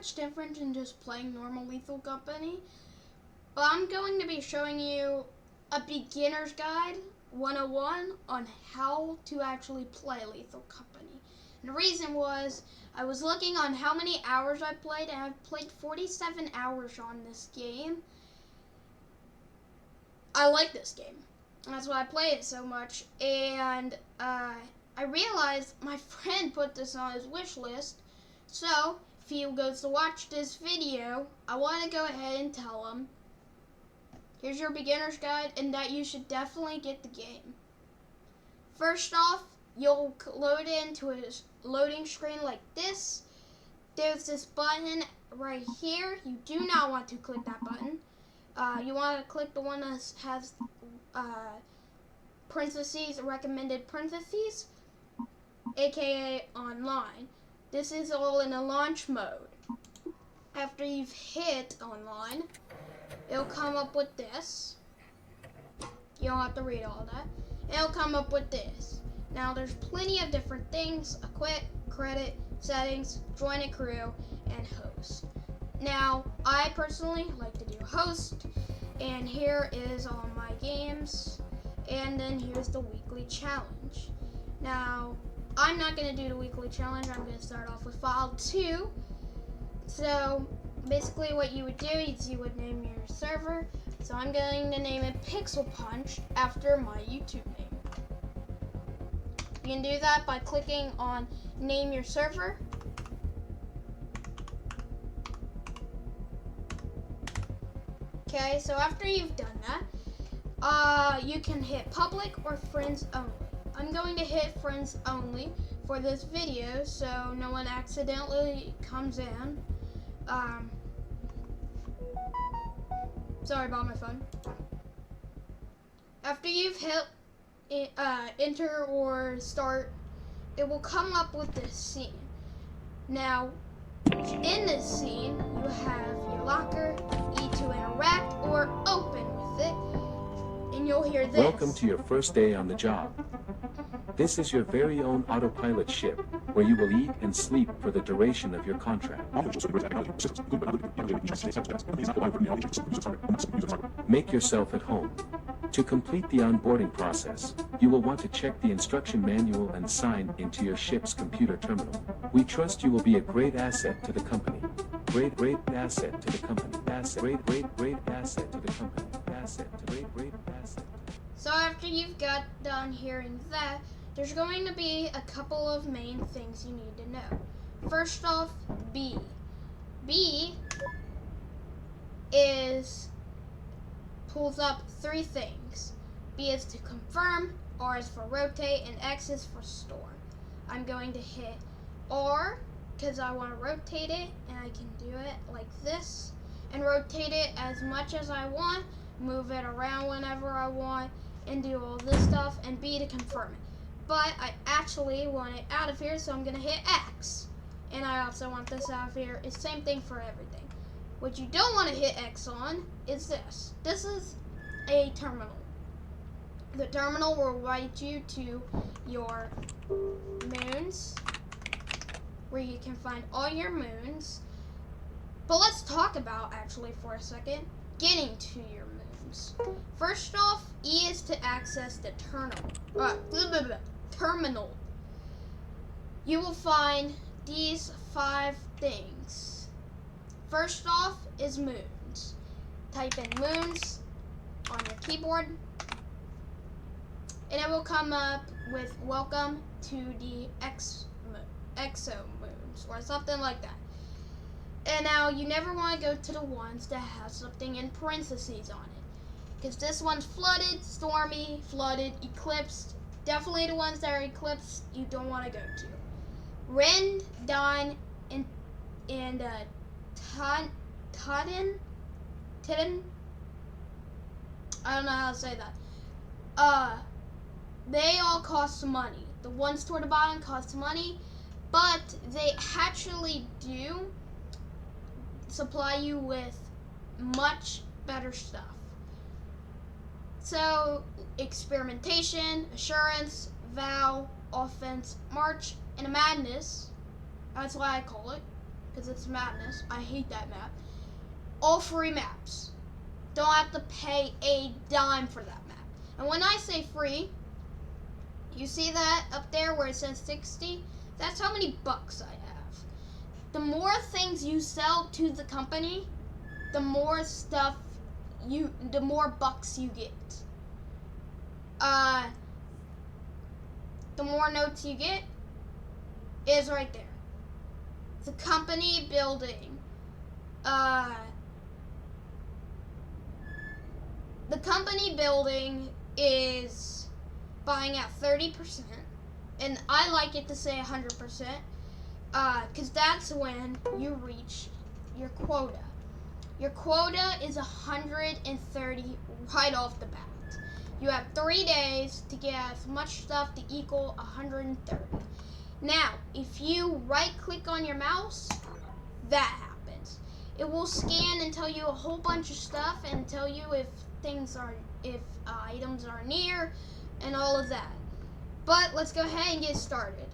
much different than just playing normal Lethal Company, but I'm going to be showing you a beginner's guide 101 on how to actually play Lethal Company. And the reason was I was looking on how many hours I played, and I've played 47 hours on this game. I like this game. That's why I play it so much. And I realized my friend put this on his wish list. So if he goes to watch this video, I want to go ahead and tell him, here's your beginner's guide, and that you should definitely get the game. First off, you'll load into a loading screen like this. There's this button right here. You do not want to click that button. You want to click the one that has parentheses, recommended parentheses, aka online. This is all in a launch mode. After you've hit online, it'll come up with this. You don't have to read all that. It'll come up with this. Now there's plenty of different things: equip, credit, settings, join a crew, and host. Now I personally like to do host, and here is all my games, and then here's the weekly challenge. Now I'm not going to do the weekly challenge. I'm going to start off with file 2. So basically what you would do is you would name your server. So I'm going to name it Pixel Punch after my YouTube name. You can do that by clicking on name your server. Okay, so after you've done that, you can hit public or friends only. I'm going to hit friends only for this video so no one accidentally comes in. Sorry about my phone. After you've hit enter or start, it will come up with this scene. Now, in this scene, you have your locker, E to interact or open with it, and you'll hear this. Welcome to your first day on the job. This is your very own autopilot ship, where you will eat and sleep for the duration of your contract. Make yourself at home. To complete the onboarding process, you will want to check the instruction manual and sign into your ship's computer terminal. We trust you will be a great asset to the company. Great asset to the company. Great asset to the company. Great asset. So after you've got done hearing that, there's going to be a couple of main things you need to know. First off, B. B pulls up 3 things. B is to confirm, R is for rotate, and X is for store. I'm going to hit R because I want to rotate it, and I can do it like this and rotate it as much as I want, move it around whenever I want, and do all this stuff, and B to confirm it. But I actually want it out of here, so I'm going to hit X. And I also want this out of here. It's the same thing for everything. What you don't want to hit X on is this. This is a terminal. The terminal will write you to your moons, where you can find all your moons. But let's talk about, actually, for a second, getting to your moons. First off, E is to access the terminal. You will find these 5 things. First off is moons. Type in moons on your keyboard, and it will come up with welcome to the exo moons or something like that. And now you never want to go to the ones that have something in parentheses on it, because this one's flooded, stormy, flooded, eclipsed. Definitely the ones that are eclipsed you don't want to go to. Ren, Don, and Tidden. I don't know how to say that. They all cost money. The ones toward the bottom cost money, but they actually do supply you with much better stuff. So, experimentation, assurance, vow, offense, march, and a madness. That's why I call it. because it's madness. I hate that map. All free maps. Don't have to pay a dime for that map. And when I say free, you see that up there where it says 60? That's how many bucks I have. The more things you sell to the company, the more the more bucks you get. The more notes you get is right there. The company building. The company building is buying at 30%, and I like it to say 100%, because that's when you reach your quota. Your quota is 130 right off the bat. You have 3 days to get as much stuff to equal 130. Now, if you right-click on your mouse, that happens. It will scan and tell you a whole bunch of stuff and tell you if items are near and all of that. But let's go ahead and get started.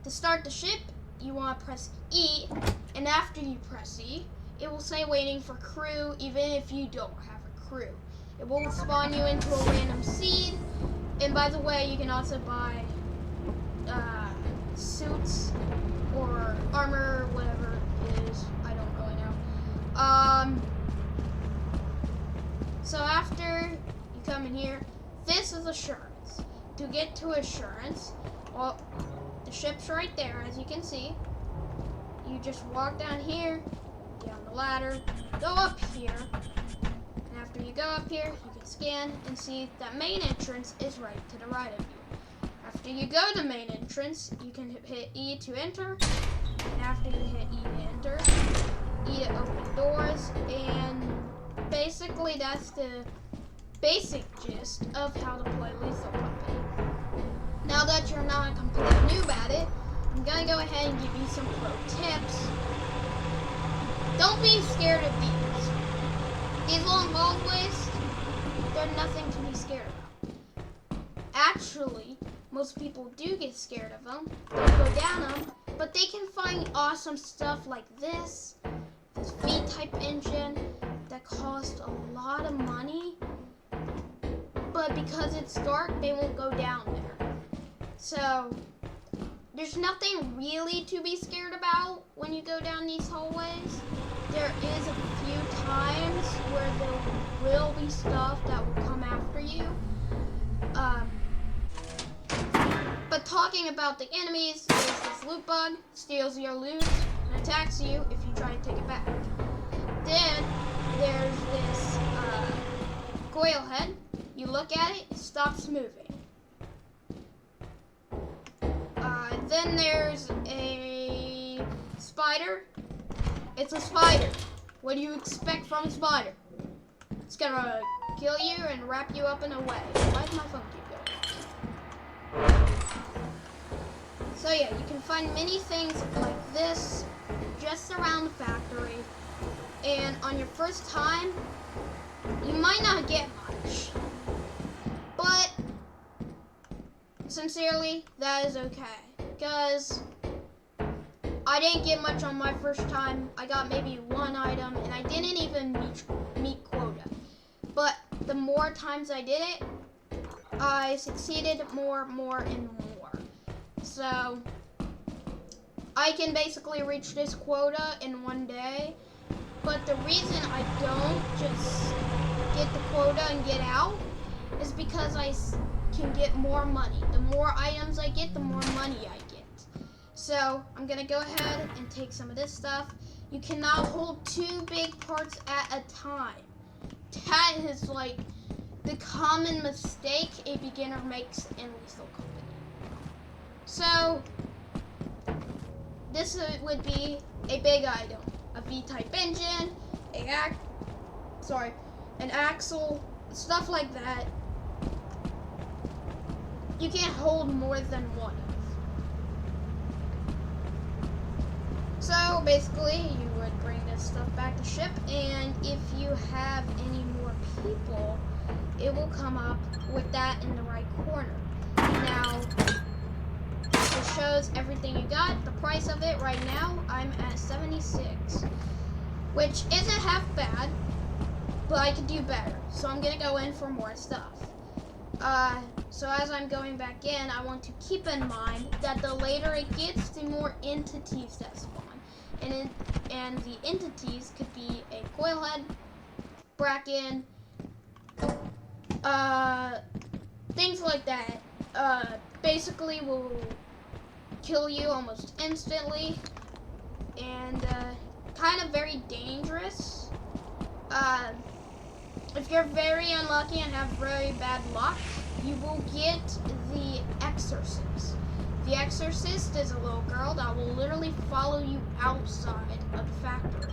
To start the ship, you want to press E, and after you press E, it will say waiting for crew even if you don't have a crew. It will spawn you into a random seed, and by the way, you can also buy suits or armor, whatever it is. I don't really know. So after you come in here, this is assurance. To get to assurance, well, the ship's right there, as you can see. You just walk down here, down the ladder, go up here, and after you go up here, you can scan and see that main entrance is right to the right of you. After you go to main entrance, you can hit E to enter, and after you hit E to enter, E to open doors, and basically that's the basic gist of how to play Lethal Company. Now that you're not a complete noob at it, I'm gonna go ahead and give you some pro tips. Don't be scared of these. These long hallways, they're nothing to be scared of. Actually, most people do get scared of them. They go down them, but they can find awesome stuff like this V-type engine that costs a lot of money, but because it's dark, they won't go down there. So, there's nothing really to be scared about when you go down these hallways. There is a few times where there will be stuff that will come after you. But talking about the enemies, there's this loot bug, steals your loot, and attacks you if you try to take it back. Then, there's this coil head. You look at it, it stops moving. Then there's a spider. It's a spider. What do you expect from a spider? It's gonna kill you and wrap you up in a web. Why does my phone keep going? So yeah, you can find many things like this just around the factory. And on your first time, you might not get much. But sincerely, that is okay. Because I didn't get much on my first time. I got maybe one item, and I didn't even meet quota. But the more times I did it, I succeeded more, and more. So I can basically reach this quota in one day. But the reason I don't just get the quota and get out is because I can get more money. The more items I get, the more money I get. So I'm gonna go ahead and take some of this stuff. You cannot hold 2 big parts at a time. That is like the common mistake a beginner makes in Lethal Company. So this would be a big item. A V-type engine, an axle, stuff like that. You can't hold more than one of. So basically, you would bring this stuff back to ship, and if you have any more people, it will come up with that in the right corner. Now, it shows everything you got. The price of it right now, I'm at 76, which isn't half bad, but I could do better. So I'm gonna go in for more stuff. So as I'm going back in, I want to keep in mind that the later it gets, the more entities that spawn. And the entities could be a coilhead, bracken, things like that. Basically will kill you almost instantly, and kind of very dangerous. If you're very unlucky and have very bad luck, you will get the Exorcist. The Exorcist is a little girl that will literally follow you outside of the factory.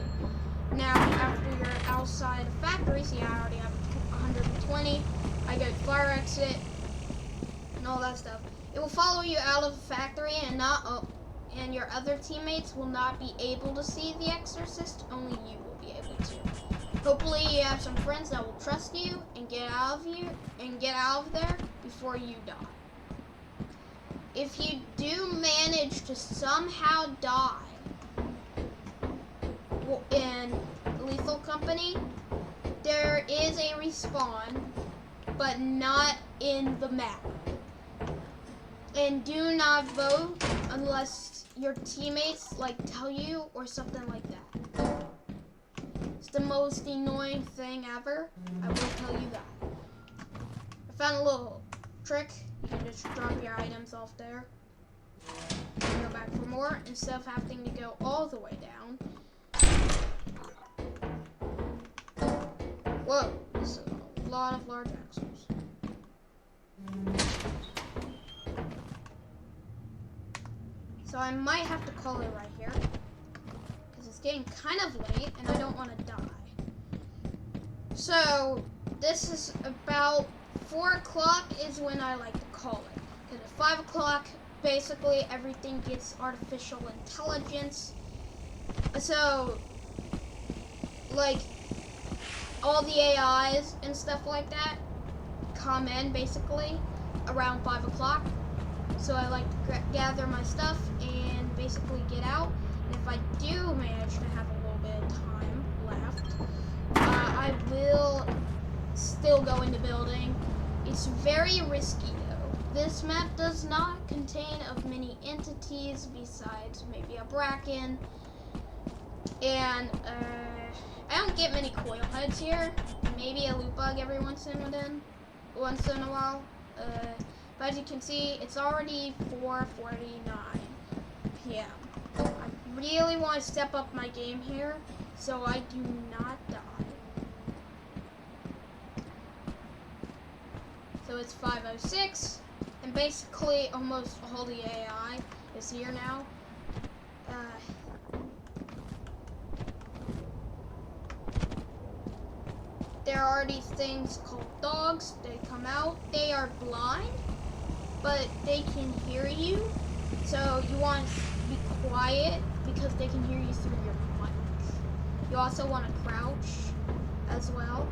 Now, after you're outside the factory, see, I already have 120. I go to fire exit and all that stuff. It will follow you out of the factory, and your other teammates will not be able to see the Exorcist. Only you will be able to. Hopefully you have some friends that will trust you and get out of there before you die. If you do manage to somehow die in Lethal Company, there is a respawn, but not in the map. And do not vote unless your teammates tell you or something like that. It's the most annoying thing ever. I will tell you that. I found a little trick. You can just drop your items off there and go back for more instead of having to go all the way down. Whoa, this is a lot of large axles. So I might have to call it right here, because it's getting kind of late and I don't want to die. So this is about 4 o'clock is when I like to call it. Because at 5 o'clock, basically everything gets artificial intelligence. So, all the AIs and stuff like that come in basically around 5 o'clock. So I like to gather my stuff and basically get out. And if I do manage to have a little bit of time left, I will still go in the building. It's very risky though. This map does not contain of many entities besides maybe a bracken. And I don't get many coil heads here. Maybe a loot bug every once in a while. But as you can see, it's already 4:49 p.m. I really want to step up my game here so I do not die. So it's 5:06, and basically almost all the AI is here now. There are these things called dogs. They come out. They are blind, but they can hear you. So you want to be quiet because they can hear you through your mic. You also want to crouch as well.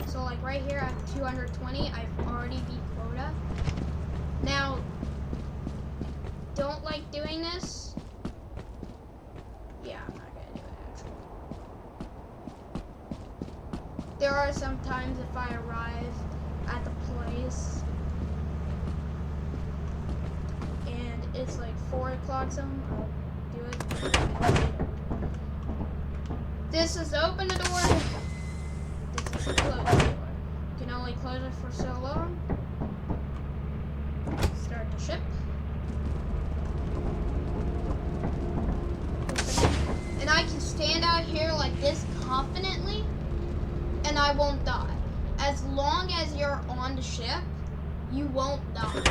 So right here I have 220. I've already beat quota. Now, don't like doing this. Yeah, I'm not gonna do it actually. There are some times if I arrive at the place and it's 4 o'clock something, I'll do it. This is open the door. This is close the door. You can only close it for so long. Start the ship. And I can stand out here like this confidently and I won't die. As long as you're on the ship, you won't die.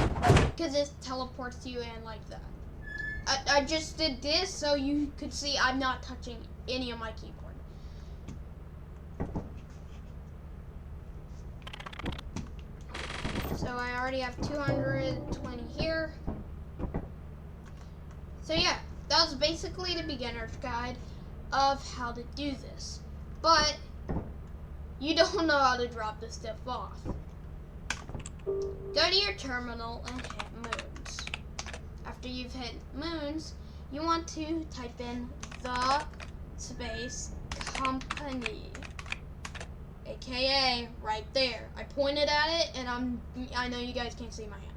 Because it teleports you in like that. I just did this so you could see I'm not touching any of my keyboard. So I already have 220 here. So yeah, that was basically the beginner's guide of how to do this. But you don't know how to drop this stuff off. Go to your terminal and hit moons. after you've hit moons, you want to type in the space company, aka right there. I pointed at it, and I know you guys can't see my hand.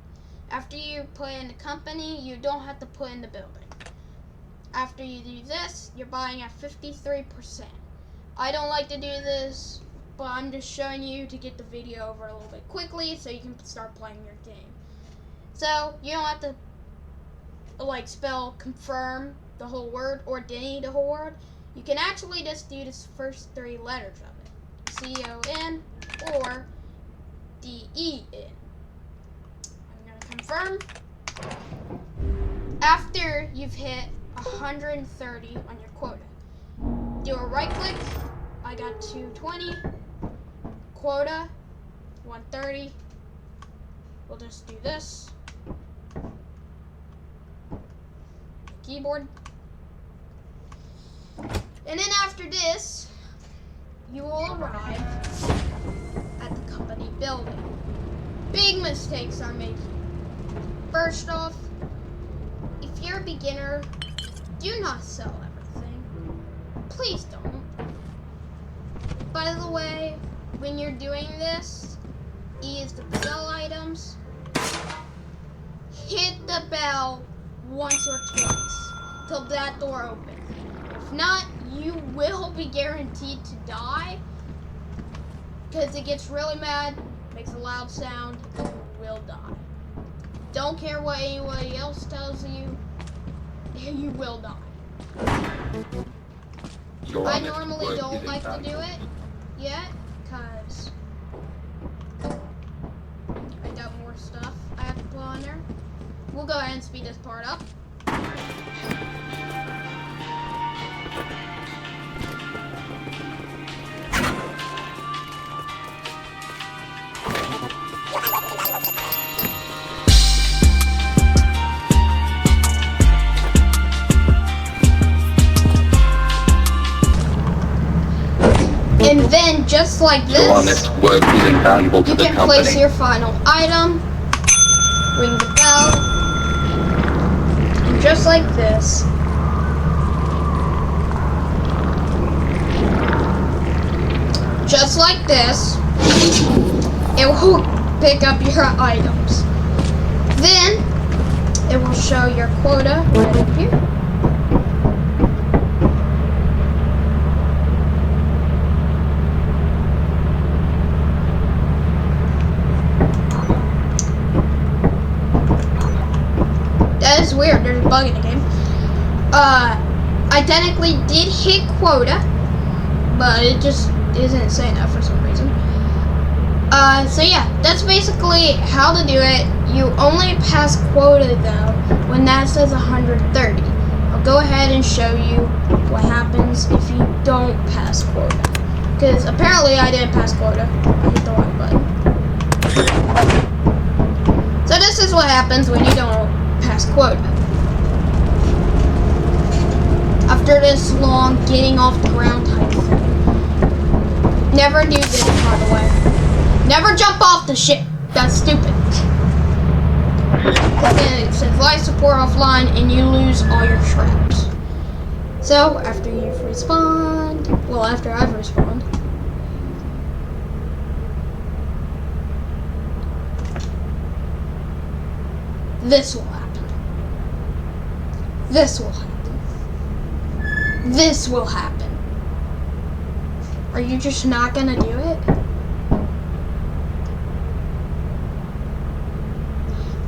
After you put in the company, you don't have to put in the building. After you do this, you're buying at 53%. I don't like to do this, but I'm just showing you to get the video over a little bit quickly so you can start playing your game. So you don't have to like spell confirm the whole word or Denny the whole word. You can actually just do the first 3 letters of it. C-O-N or D-E-N. I'm going to confirm. After you've hit 130 on your quota, do a right click. I got 220. Quota 130. We'll just do this. Keyboard. And then after this, you will arrive at the company building. Big mistakes are made here. First off, if you're a beginner, do not sell everything. Please don't. By the way, when you're doing this, E is to sell items. Hit the bell once or twice till that door opens. If not, you will be guaranteed to die because it gets really mad, makes a loud sound, and you will die. Don't care what anybody else tells you, you will die. I normally don't like to do it yet because I got more stuff I have to put on there. We'll go ahead and speed this part up. And then, just like this, your honest work is invaluable to you the can company. place your final item, ring the bell, and just like this, it will pick up your items. Then, it will show your quota right up here. That is weird, there's a bug in the game. I technically did hit quota, but it just isn't saying that for some reason. So yeah, that's basically how to do it. You only pass quota though when that says 130. I'll go ahead and show you what happens if you don't pass quota. Because apparently I didn't pass quota. I hit the wrong button. So this is what happens when you don't pass quota. After this long getting off the ground type thing. Never do this, by the way. Never jump off the ship. That's stupid. Then it says life support offline and you lose all your traps. So after you've respawned, well after I've respawned, this will happen. This will happen. This will happen. Are you just not gonna do it?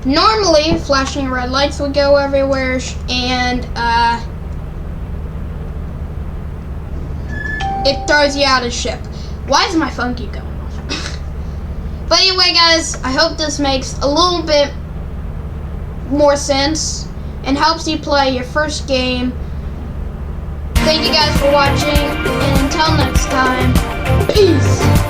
Normally, flashing red lights would go everywhere, and it throws you out of ship. Why is my phone keep going off? But anyway, guys, I hope this makes a little bit more sense and helps you play your first game. Thank you guys for watching, and until next time, peace!